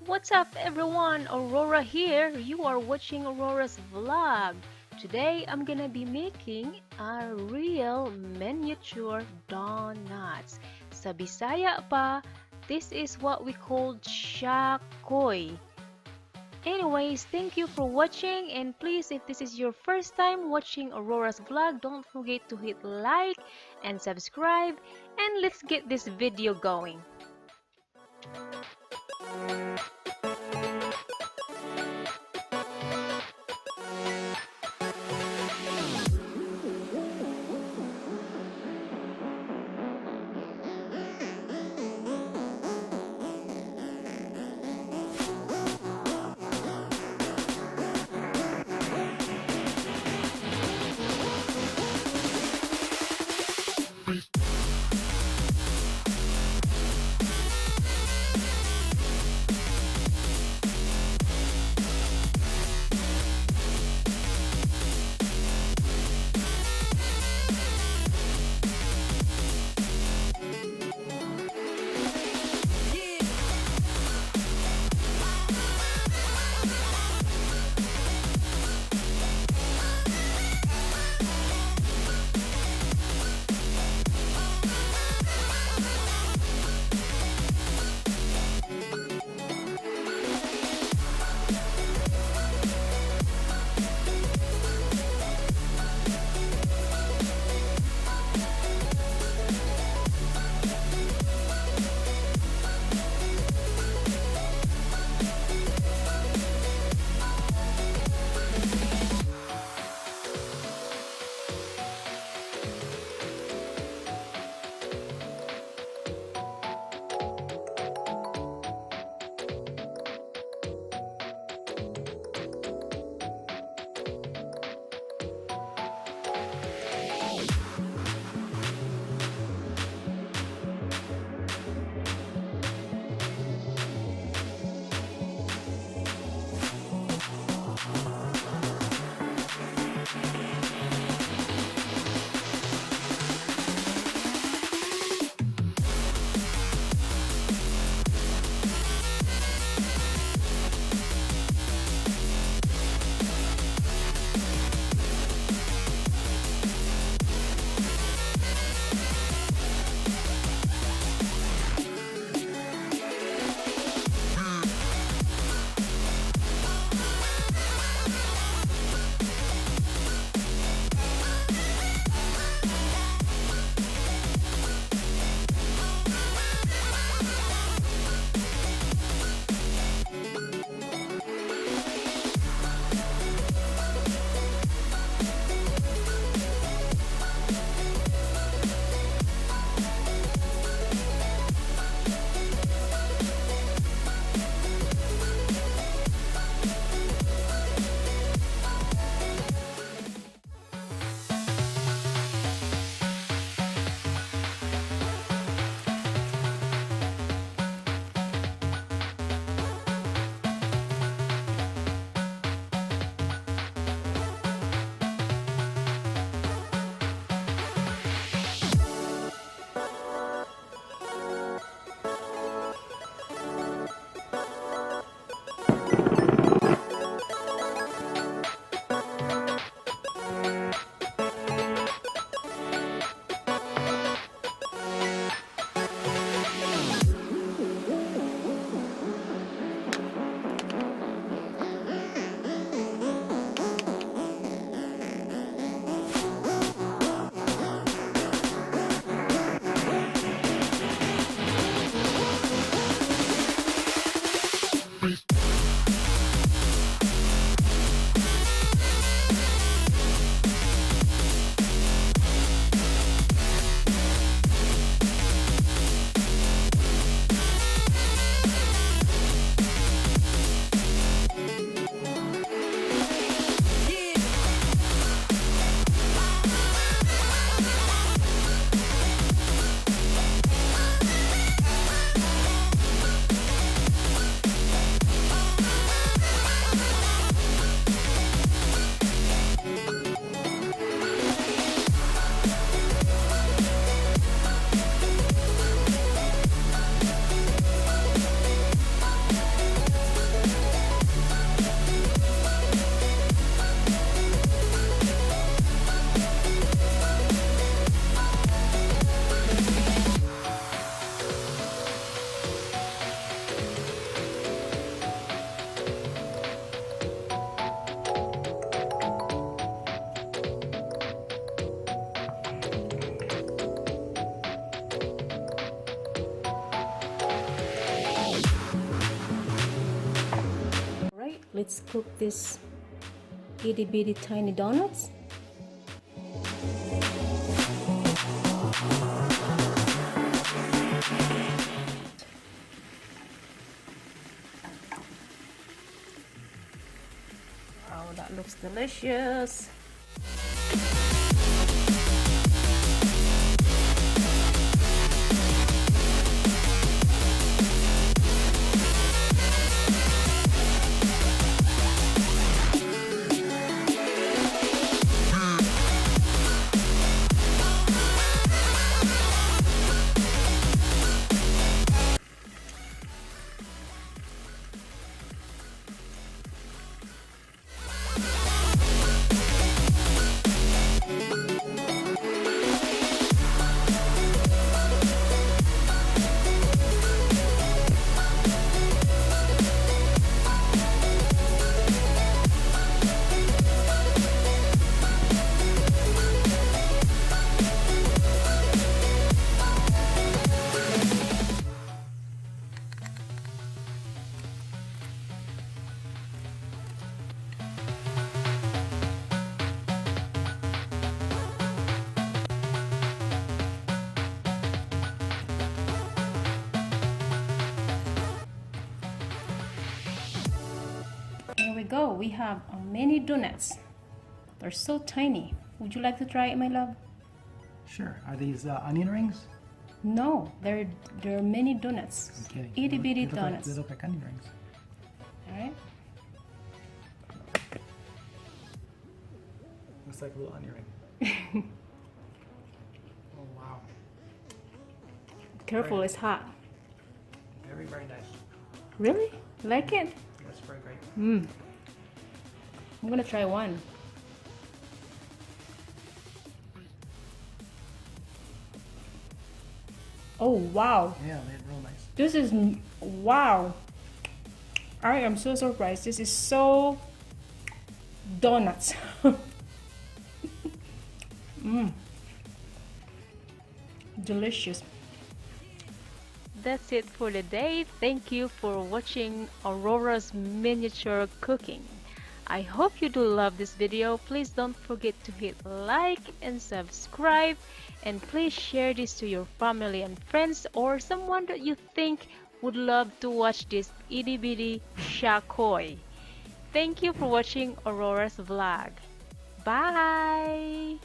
What's up, everyone? Aurora here. You are watching Aurora's vlog. Today, I'm gonna be making a real miniature donuts. Sa Bisaya pa, this is what we call chakoy. Anyways, thank you for watching, and please, if this is your first time watching Aurora's vlog, don't forget to hit like and subscribe, and let's get this video going. Let's cook this itty bitty tiny donuts. Wow, that looks delicious. Here we go. We have many donuts. They're so tiny. Would you like to try it, my love? Sure. Are these onion rings? No, there are many donuts. Okay. Itty bitty They donuts. look like onion rings. All right. Looks like a little onion ring. Oh wow. Careful, Right. it's hot. Very, very nice. Really? Like it? That's very great. I'm gonna try one. Oh wow, Yeah, they're real nice. this is wow. I am so surprised. This is so donuts. Delicious. That's it for the day. Thank you for watching Aurora's miniature cooking. I hope you do love this video. Please don't forget to hit like and subscribe, and please share this to your family and friends or someone that you think would love to watch this itty bitty shakoy. Thank you for watching Aurora's vlog. Bye!